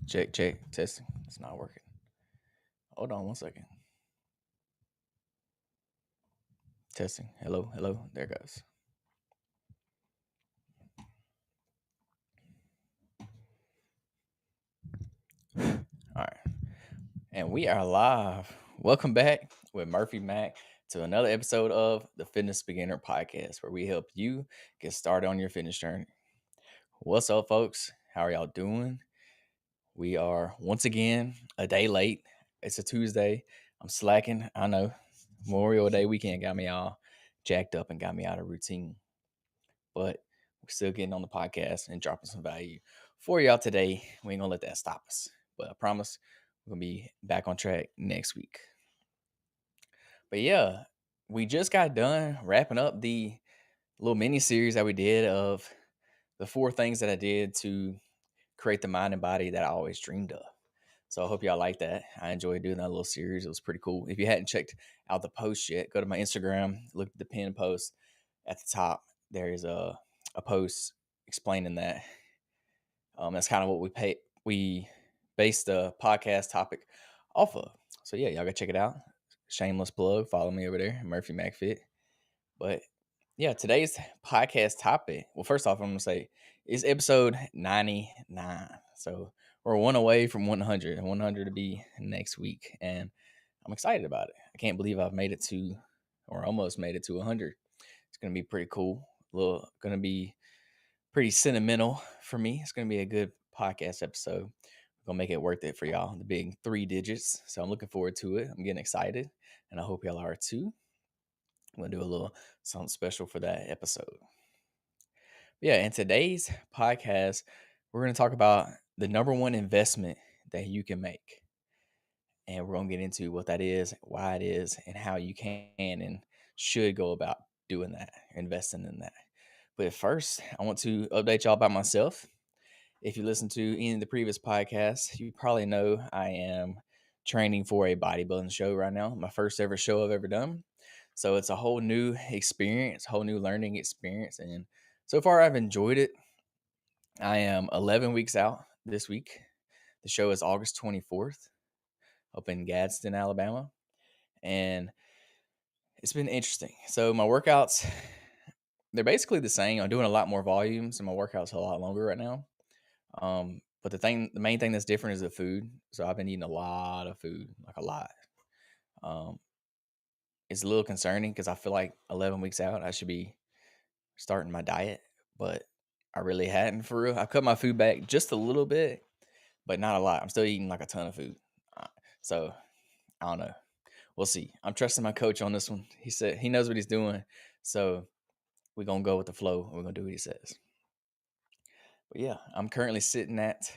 Check, check, testing. It's not working. Hold on 1 second. Testing. Hello, hello. There it goes. All right. And we are live. Welcome back with Murphy Mac to another episode of the Fitness Beginner Podcast, where we help you get started on your fitness journey. What's up, folks? How are y'all doing? We are once again a day late. It's a Tuesday. I'm slacking. I know. Memorial Day weekend got me all jacked up and got me out of routine. But we're still getting on the podcast and dropping some value for y'all today. We ain't gonna let that stop us. But I promise we're gonna be back on track next week. But yeah, we just got done wrapping up the little mini series that we did of the 4 things that I did to create the mind and body that I always dreamed of. So I hope y'all like that. I enjoyed doing that little series. It was pretty cool. If you hadn't checked out the post yet, go to my Instagram, look at the pinned post at the top. There is a post explaining that. That's kind of what we based the podcast topic off of. So yeah, y'all go check it out. Shameless plug. Follow me over there, Murphy McFit. But yeah, today's podcast topic. Well, first off, I'm gonna say is episode 99. So we're one away from 100, and 100 to be next week, and I'm excited about it. I can't believe I've made it to, or almost made it to 100. It's gonna be pretty cool. Gonna be pretty sentimental for me. It's gonna be a good podcast episode. We're gonna make it worth it for y'all. The big 3 digits. So I'm looking forward to it. I'm getting excited, and I hope y'all are too. I'm gonna do a little something special for that episode. Yeah, in today's podcast, we're gonna talk about the number one investment that you can make. And we're gonna get into what that is, why it is, and how you can and should go about doing that, investing in that. But first, I want to update y'all about myself. If you listen to any of the previous podcasts, you probably know I am training for a bodybuilding show right now. My first ever show I've ever done. So it's a whole new experience, whole new learning experience. And so far, I've enjoyed it. I am 11 weeks out this week. The show is August 24th up in Gadsden, Alabama. And it's been interesting. So my workouts, they're basically the same. I'm doing a lot more volumes and my workouts are a lot longer right now. But the main thing that's different is the food. So I've been eating a lot of food, like a lot. Um, it's a little concerning because I feel like 11 weeks out, I should be starting my diet, but I really hadn't for real. I cut my food back just a little bit, but not a lot. I'm still eating like a ton of food. Uh, So I don't know. We'll see. I'm trusting my coach on this one. He said he knows what he's doing. So we're going to go with the flow. We're going to do what he says. But yeah, I'm currently sitting at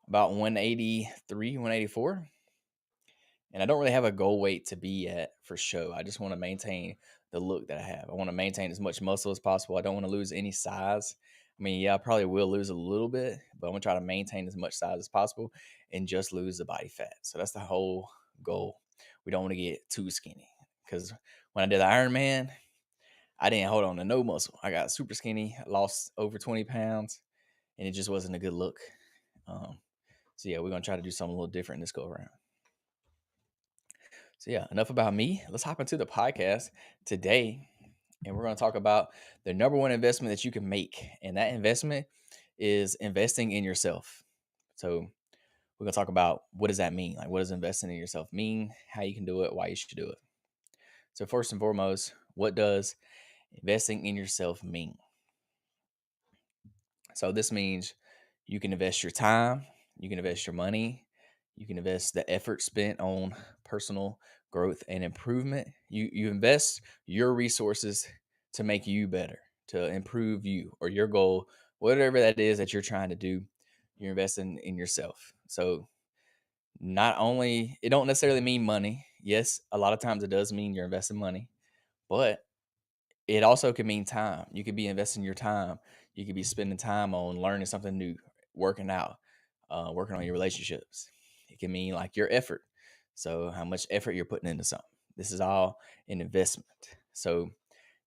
about 183, 184. And I don't really have a goal weight to be at for show. I just want to maintain the look that I have. I want to maintain as much muscle as possible. I don't want to lose any size. I mean, yeah, I probably will lose a little bit, but I'm gonna try to maintain as much size as possible and just lose the body fat. So that's the whole goal. We don't want to get too skinny because when I did the Ironman, I didn't hold on to no muscle. I got super skinny, lost over 20 pounds, and it just wasn't a good look. Um, so yeah, we're gonna try to do something a little different this go around. So yeah, enough about me. Let's hop into the podcast today, and we're going to talk about the number one investment that you can make, and that investment is investing in yourself. So we're going to talk about what does that mean? Like, what does investing in yourself mean? How you can do it? Why you should do it? So first and foremost, what does investing in yourself mean? So this means you can invest your time, you can invest your money, you can invest the effort spent on personal growth and improvement. You invest your resources to make you better, to improve you or your goal, whatever that is that you're trying to do. You're investing in yourself. So not only it don't necessarily mean money. Yes, a lot of times it does mean you're investing money, but it also could mean time. You could be investing your time. You could be spending time on learning something new, working out, working on your relationships. It can mean like your effort. So how much effort you're putting into something. This is all an investment. So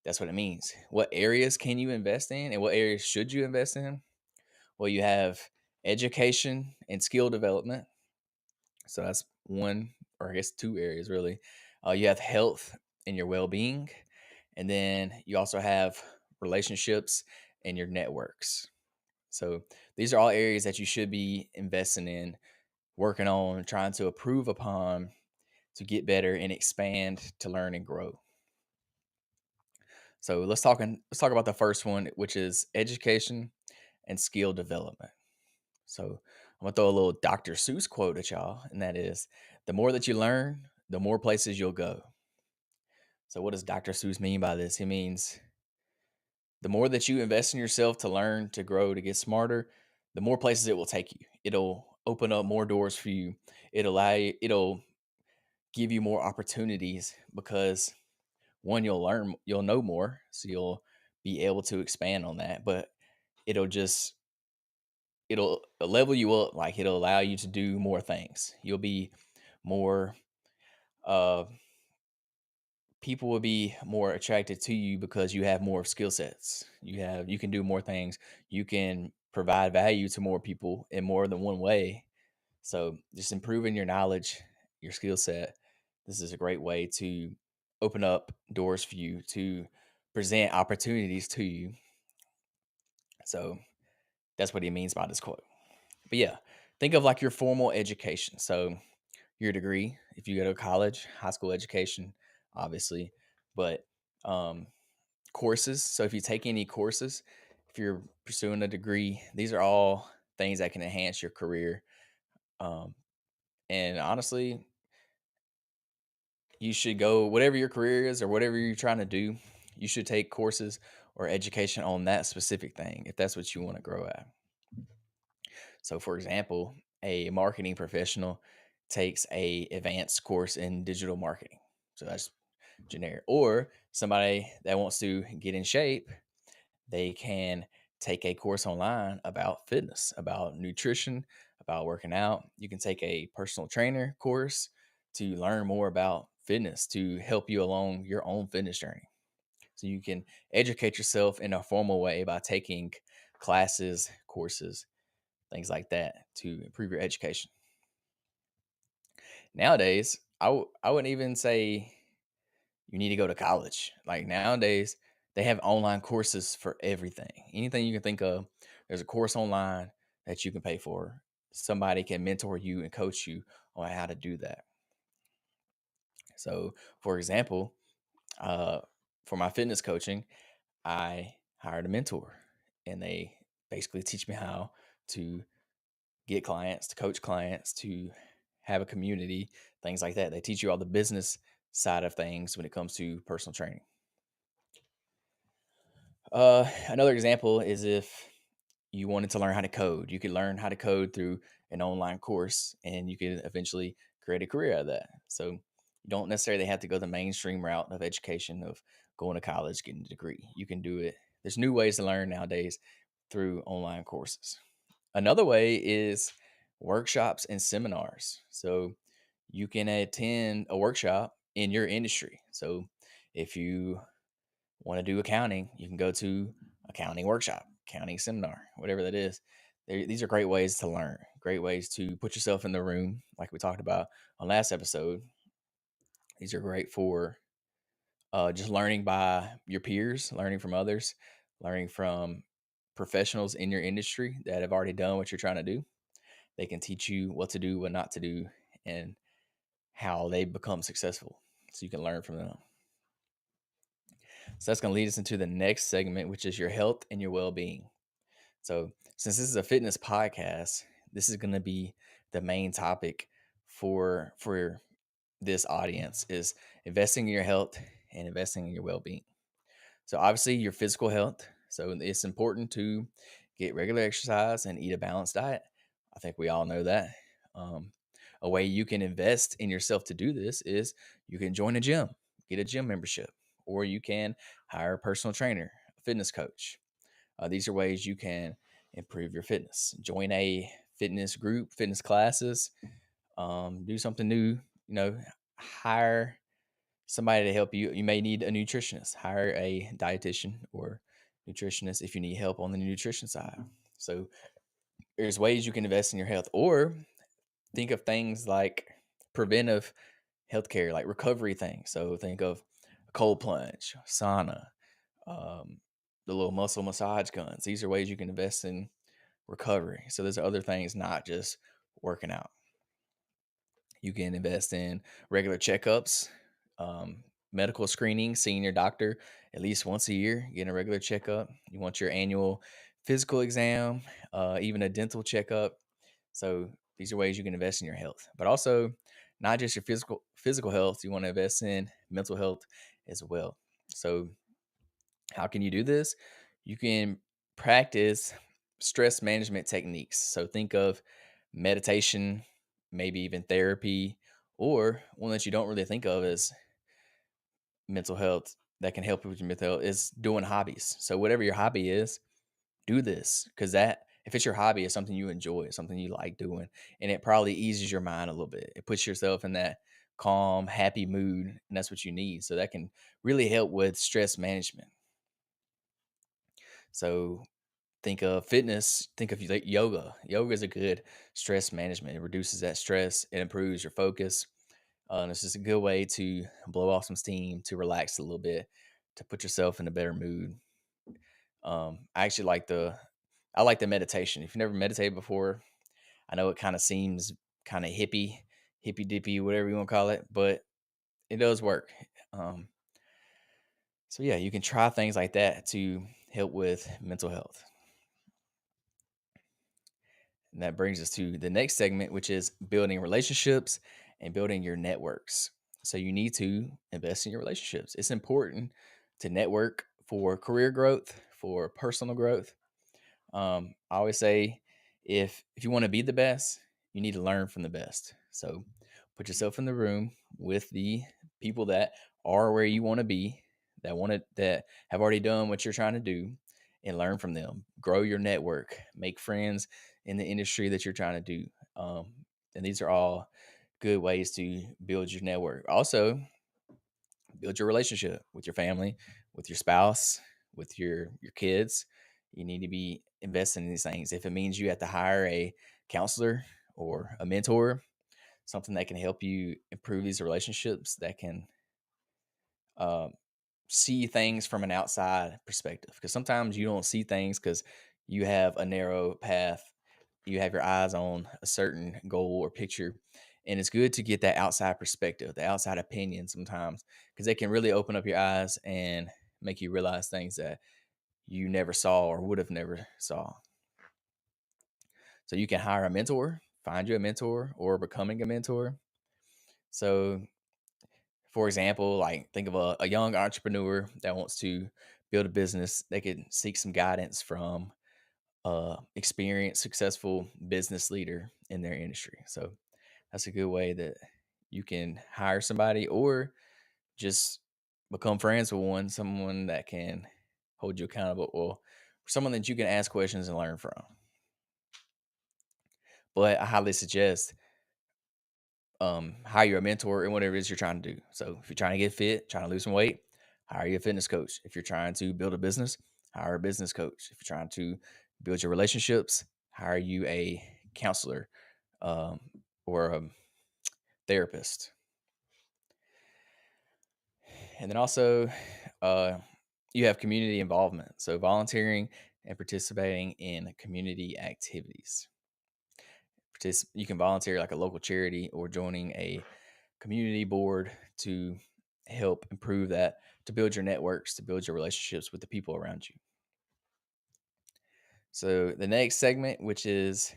that's what it means. What areas can you invest in and what areas should you invest in? Well, you have education and skill development. So that's one, or I guess two areas really. You have health and your well being. And then you also have relationships and your networks. So these are all areas that you should be investing in, working on, trying to improve upon to get better and expand to learn and grow. So let's talk about the first one, which is education and skill development. So I'm gonna throw a little Dr. Seuss quote at y'all, and that is, "The more that you learn, the more places you'll go." So what does Dr. Seuss mean by this? He means the more that you invest in yourself to learn, to grow, to get smarter, the more places it will take you. It'll open up more doors for you. It'll give you more opportunities because one, you'll know more, so you'll be able to expand on that, but it'll just it'll level you up, like it'll allow you to do more things. You'll be more uh people will be more attracted to you because you have more skill sets. You can do more things. You can provide value to more people in more than one way. So just improving your knowledge, your skill set. This is a great way to open up doors for you, to present opportunities to you. So that's what he means by this quote. But yeah, think of like your formal education. So your degree, if you go to college, high school education, obviously, but um, courses. So if you take any courses, if you're pursuing a degree, these are all things that can enhance your career. Um, and honestly, you should go whatever your career is or whatever you're trying to do. You should take courses or education on that specific thing if that's what you want to grow at. So, for example, a marketing professional takes a advanced course in digital marketing. So that's generic. Or somebody that wants to get in shape, they can take a course online about fitness, about nutrition, about working out. You can take a personal trainer course to learn more about fitness to help you along your own fitness journey. So you can educate yourself in a formal way by taking classes, courses, things like that to improve your education. Nowadays, I wouldn't even say you need to go to college. Like nowadays, they have online courses for everything. Anything you can think of, there's a course online that you can pay for. Somebody can mentor you and coach you on how to do that. So, for example, uh, for my fitness coaching, I hired a mentor, and they basically teach me how to get clients, to coach clients, to have a community, things like that. They teach you all the business side of things when it comes to personal training. Another example is if you wanted to learn how to code, you could learn how to code through an online course and you could eventually create a career out of that. So you don't necessarily have to go the mainstream route of education of going to college, getting a degree. You can do it. There's new ways to learn nowadays through online courses. Another way is workshops and seminars. So you can attend a workshop in your industry. So if you want to do accounting, you can go to accounting workshop, accounting seminar, whatever that is. These are great ways to learn, great ways to put yourself in the room, like we talked about on last episode. These are great for just learning by your peers, learning from others, learning from professionals in your industry that have already done what you're trying to do. They can teach you what to do, what not to do, and how they become successful. So you can learn from them. So that's going to lead us into the next segment, which is your health and your well being. So, since this is a fitness podcast, this is going to be the main topic for this audience is investing in your health and investing in your well-being. So, obviously, your physical health. So, it's important to get regular exercise and eat a balanced diet. I think we all know that. Um, a way you can invest in yourself to do this is you can join a gym, get a gym membership, or you can hire a personal trainer, a fitness coach. These are ways you can improve your fitness. Join a fitness group, fitness classes, do something new. You know, hire somebody to help you. You may need a nutritionist. Hire a dietitian or nutritionist if you need help on the nutrition side. So there's ways you can invest in your health, or think of things like preventive healthcare, like recovery things. So think of a cold plunge, sauna, um, the little muscle massage guns. These are ways you can invest in recovery. So there's other things, not just working out. You can invest in regular checkups, um, medical screening, seeing your doctor at least once a year, getting a regular checkup. You want your annual physical exam, even a dental checkup. So these are ways you can invest in your health, but also not just your physical health. You want to invest in mental health as well. So how can you do this? You can practice stress management techniques. So think of meditation, maybe even therapy, or one that you don't really think of as mental health that can help you with your mental health is doing hobbies. So whatever your hobby is, do this, because that, if it's your hobby, it's something you enjoy, it's something you like doing, and it probably eases your mind a little bit. It puts yourself in that calm, happy mood, and that's what you need. So that can really help with stress management. So think of fitness, think of like yoga. Yoga is a good stress management. It reduces that stress, it improves your focus. And it's just a good way to blow off some steam, to relax a little bit, to put yourself in a better mood. I actually I like the meditation. If you never meditated before, I know it kind of seems kind of hippy dippy, whatever you want to call it, but it does work. Um, so yeah, you can try things like that to help with mental health. And that brings us to the next segment, which is building relationships and building your networks. So you need to invest in your relationships. It's important to network for career growth, for personal growth. I always say, if you want to be the best, you need to learn from the best. So put yourself in the room with the people that are where you want to be, that have already done what you're trying to do, and learn from them. Grow your network, make friends in the industry that you're trying to do. Um, and these are all good ways to build your network. Also, build your relationship with your family, with your spouse, with your kids. You need to be investing in these things. If it means you have to hire a counselor or a mentor, something that can help you improve these relationships, that can um, see things from an outside perspective. Because sometimes you don't see things because you have a narrow path, you have your eyes on a certain goal or picture. And it's good to get that outside perspective, the outside opinion sometimes, because they can really open up your eyes and make you realize things that you never saw or would have never saw. So you can hire a mentor, find you a mentor, or becoming a mentor. So for example, like think of a young entrepreneur that wants to build a business. They could seek some guidance from experienced, successful business leader in their industry. So that's a good way that you can hire somebody, or just become friends with someone that can hold you accountable, or someone that you can ask questions and learn from. But I highly suggest hire a mentor in whatever it is you're trying to do. So if you're trying to get fit, trying to lose some weight, hire you a fitness coach. If you're trying to build a business, hire a business coach. If you're trying to build your relationships, hire you a counselor, um, or a therapist. And then also, uh, you have community involvement. So volunteering and participating in community activities. You can volunteer like a local charity, or joining a community board to help improve that, to build your networks, to build your relationships with the people around you. So the next segment, which is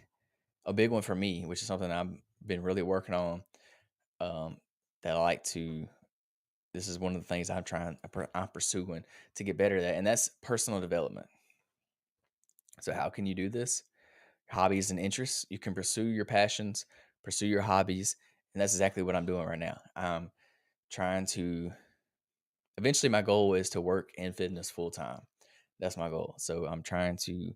a big one for me, which is something I've been really working on, um, that I like to. This is one of the things I'm pursuing to get better at that, and that's personal development. So how can you do this? Hobbies and interests. You can pursue your passions, pursue your hobbies, and that's exactly what I'm doing right now. I'm trying to. Eventually, my goal is to work in fitness full time. That's my goal. So I'm trying to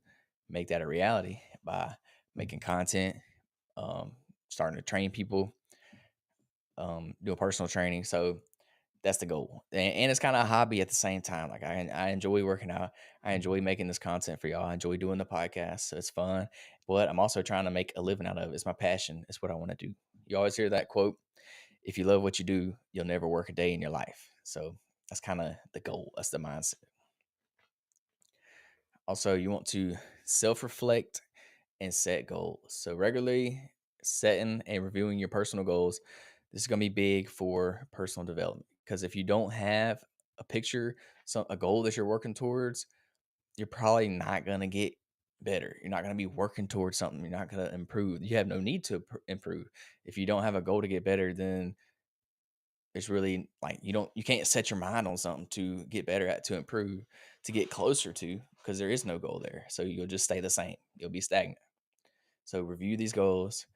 make that a reality by making content, um, starting to train people, doing personal training. So That's the goal. And it's kind of a hobby at the same time. Like I enjoy working out. I enjoy making this content for y'all. I enjoy doing the podcast. So it's fun. But I'm also trying to make a living out of it. It's my passion. It's what I want to do. You always hear that quote. If you love what you do, you'll never work a day in your life. So that's kind of the goal. That's the mindset. Also, you want to self-reflect and set goals. So regularly setting and reviewing your personal goals. This is going to be big for personal development because if you don't have a picture, a goal that you're working towards, you're probably not going to get better. You're not going to be working towards something. You're not going to improve. You have no need to improve. If you don't have a goal to get better, then it's really like you can't set your mind on something to get better at, to improve, to get closer to, because there is no goal there. So you'll just stay the same. You'll be stagnant. So review these goals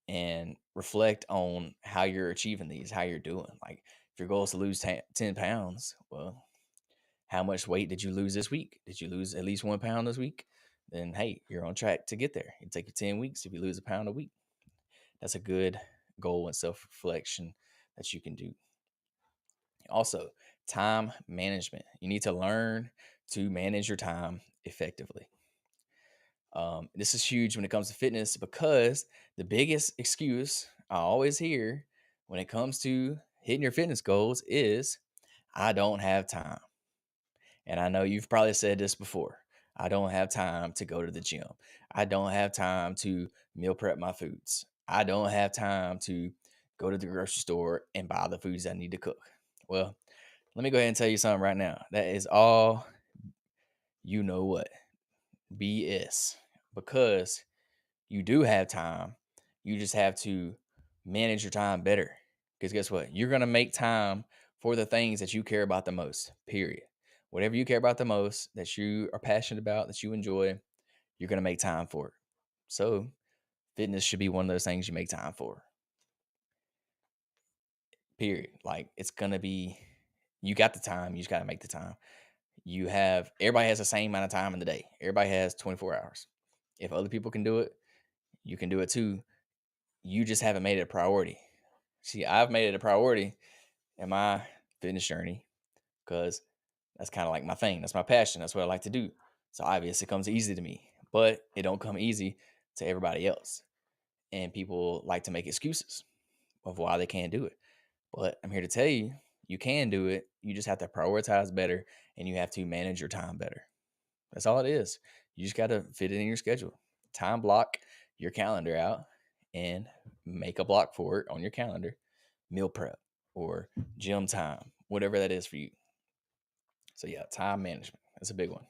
and reflect on how you're achieving these, how you're doing. Like if your goal is to lose 10 pounds, well, how much weight did you lose this week? Did you lose at least 1 pound this week? Then, hey, you're on track to get there. It take you 10 weeks if you lose a pound a week. That's a good goal and self reflection that you can do. Also, time management. You need to learn to manage your time effectively. This is huge when it comes to fitness because the biggest excuse I always hear when it comes to hitting your fitness goals is I don't have time. And I know you've probably said this before. I don't have time to go to the gym. I don't have time to meal prep my foods. I don't have time to go to the grocery store and buy the foods I need to cook. Well, let me go ahead and tell you something right now. That is all you know what? BS. Because you do have time. You just have to manage your time better. Because guess what? You're going to make time for the things that you care about the most, period. Whatever you care about the most, that you are passionate about, that you enjoy, you're going to make time for it. So, fitness should be one of those things you make time for, period. Like, it's going to be, you got the time, you just got to make the time. Everybody has the same amount of time in the day, everybody has 24 hours. If other people can do it, you can do it too. You just haven't made it a priority. See, I've made it a priority in my fitness journey because that's kind of like my thing. That's my passion. That's what I like to do. So obviously it comes easy to me, but it don't come easy to everybody else. And people like to make excuses of why they can't do it. But I'm here to tell you, you can do it. You just have to prioritize better and you have to manage your time better. That's all it is. You just got to fit it in your schedule. Time block your calendar out and make a block for it on your calendar. Meal prep or gym time, whatever that is for you. So yeah, time management. That's a big one.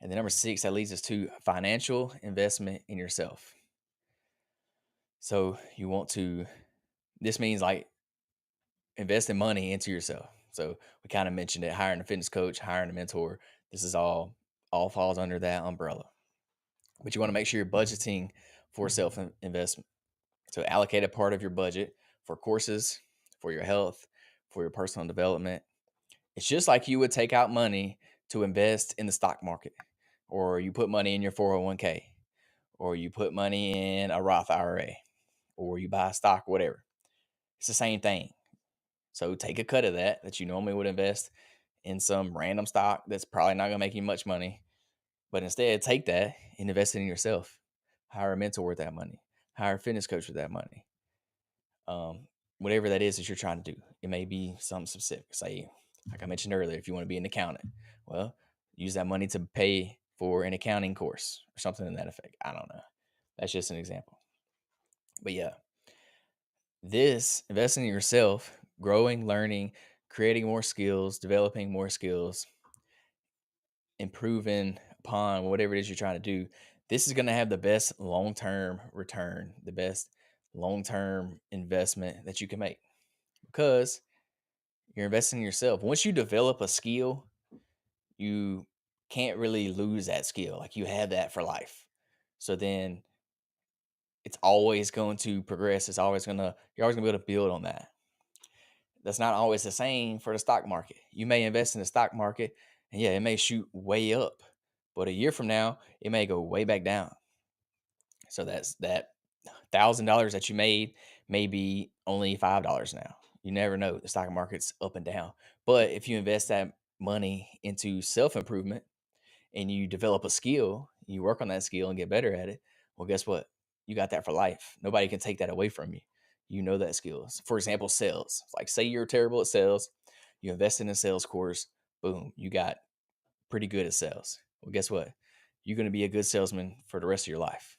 And then number 6, that leads us to financial investment in yourself. So you want to, this means like investing money into yourself. So we kind of mentioned it, hiring a fitness coach, hiring a mentor. This is all falls under that umbrella. But you want to make sure you're budgeting for self investment. So allocate a part of your budget for courses, for your health, for your personal development. It's just like you would take out money to invest in the stock market, or you put money in your 401k, or you put money in a Roth IRA, or you buy stock, whatever. It's the same thing. So take a cut of that you normally would invest in some random stock that's probably not going to make you much money. But instead, take that and invest it in yourself. Hire a mentor with that money. Hire a fitness coach with that money. Whatever that is that you're trying to do. It may be something specific. Say, like I mentioned earlier, if you want to be an accountant, well, use that money to pay for an accounting course or something in that effect. I don't know. That's just an example. But yeah, this investing in yourself, growing, learning, creating more skills, developing more skills, improving upon whatever it is you're trying to do, this is going to have the best long term return, the best long term investment that you can make because you're investing in yourself. Once you develop a skill, you can't really lose that skill. Like you have that for life. So then it's always going to progress. You're always gonna be able to build on that. That's not always the same for the stock market. You may invest in the stock market and yeah, it may shoot way up, but a year from now, it may go way back down. So that's that $1,000 that you made may be only $5 now. You never know. The stock market's up and down. But if you invest that money into self improvement and you develop a skill, you work on that skill and get better at it, well, guess what? You got that for life. Nobody can take that away from you. You know that skills. For example, sales. Like, say you're terrible at sales, you invest in a sales course, boom, you got pretty good at sales. Well, guess what? You're going to be a good salesman for the rest of your life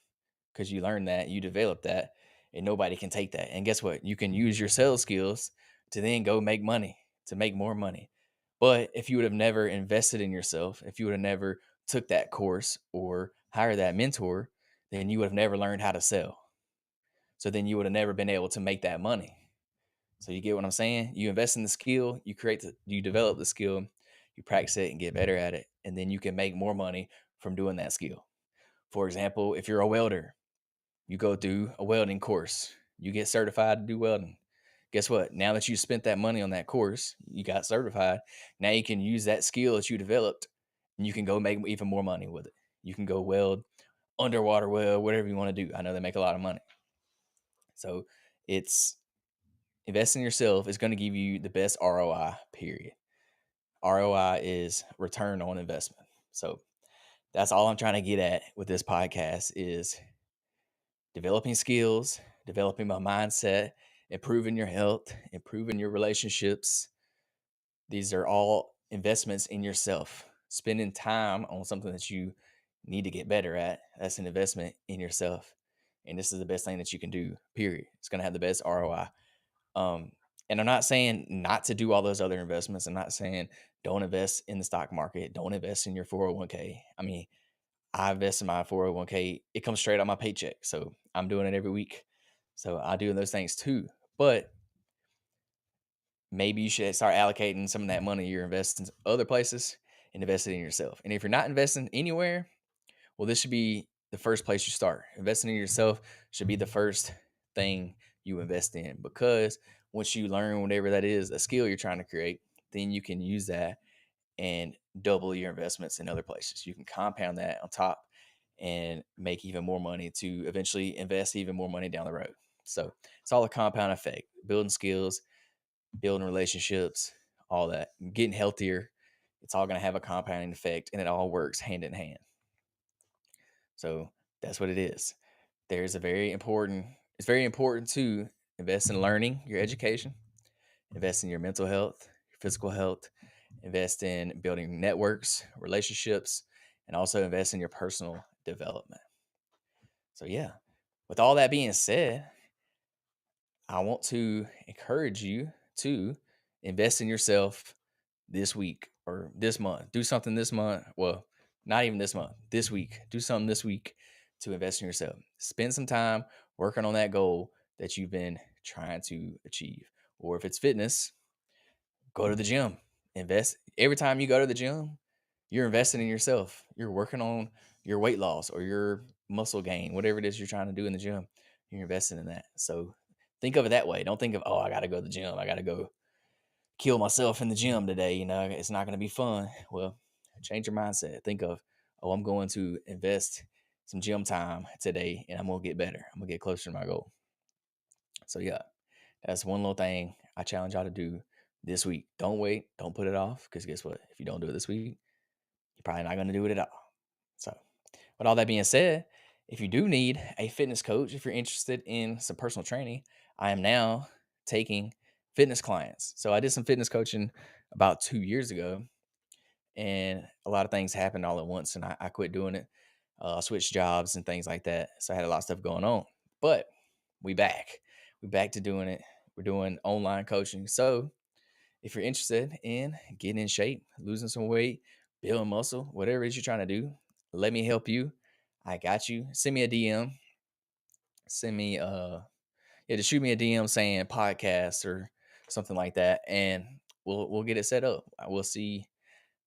because you learned that, you developed that, and nobody can take that. And guess what? You can use your sales skills to then go make money, to make more money. But if you would have never invested in yourself, if you would have never took that course or hired that mentor, then you would have never learned how to sell. So then you would have never been able to make that money. So you get what I'm saying? You invest in the skill, you develop the skill, you practice it and get better at it, and then you can make more money from doing that skill. For example, if you're a welder, you go through a welding course, you get certified to do welding. Guess what? Now that you spent that money on that course, you got certified. Now you can use that skill that you developed and you can go make even more money with it. You can go weld, underwater weld, whatever you want to do. I know they make a lot of money. So it's investing in yourself is going to give you the best ROI, period. ROI is return on investment. So that's all I'm trying to get at with this podcast is developing skills, developing my mindset, improving your health, improving your relationships. These are all investments in yourself. Spending time on something that you need to get better at, that's an investment in yourself. And this is the best thing that you can do, period. It's going to have the best ROI. Um, and I'm not saying not to do all those other investments. I'm not saying don't invest in the stock market, don't invest in your 401k. I mean, I invest in my 401k. It comes straight out my paycheck. So I'm doing it every week. So I do those things too. But maybe you should start allocating some of that money you're investing other places and invest it in yourself. And if you're not investing anywhere, well, this should be the first place you start. Investing in yourself should be the first thing you invest in because once you learn whatever that is, a skill you're trying to create, then you can use that and double your investments in other places. You can compound that on top and make even more money to eventually invest even more money down the road. So it's all a compound effect, building skills, building relationships, all that, getting healthier. It's all going to have a compounding effect and it all works hand in hand. So that's what it is. There's a very important, it's very important to invest in learning your education, invest in your mental health, your physical health, invest in building networks, relationships, and also invest in your personal development. So, yeah, with all that being said, I want to encourage you to invest in yourself this week or this month. Do something this month. Well, not even this month, this week. Do something this week to invest in yourself. Spend some time working on that goal that you've been trying to achieve. Or if it's fitness, go to the gym. Invest every time you go to the gym, you're investing in yourself. You're working on your weight loss or your muscle gain, whatever it is you're trying to do in the gym. You're investing in that. So think of it that way. Don't think of, oh, I got to go to the gym. I got to go kill myself in the gym today. You know, it's not going to be fun. Well, change your mindset. Think of, oh, I'm going to invest some gym time today and I'm going to get better. I'm going to get closer to my goal. So, yeah, that's one little thing I challenge y'all to do this week. Don't wait. Don't put it off because guess what? If you don't do it this week, you're probably not going to do it at all. So, with all that being said, if you do need a fitness coach, if you're interested in some personal training, I am now taking fitness clients. So I did some fitness coaching about 2 years ago, and a lot of things happened all at once, and I quit doing it. I switched jobs and things like that, so I had a lot of stuff going on. But we back, we back to doing it. We're doing online coaching. So if you're interested in getting in shape, losing some weight, building muscle, whatever it is you're trying to do, let me help you. I got you. Send me a DM. Send me yeah, just shoot me a DM saying podcast or something like that, and we'll get it set up. We'll see.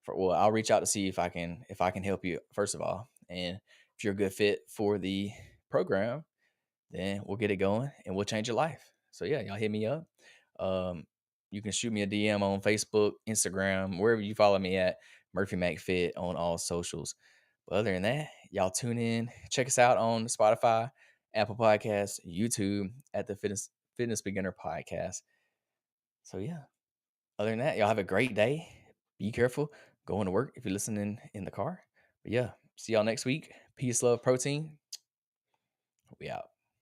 I'll reach out to see if I can help you first of all, and if you're a good fit for the program, then we'll get it going and we'll change your life. So yeah, y'all hit me up. Um, you can shoot me a DM on Facebook, Instagram, wherever you follow me at Murphy McFit on all socials. But other than that, y'all tune in, check us out on Spotify, Apple Podcasts, YouTube at the Fitness Beginner Podcast. So yeah. Other than that, y'all have a great day. Be careful going to work if you're listening in the car. But yeah, see y'all next week. Peace, love, protein. We out.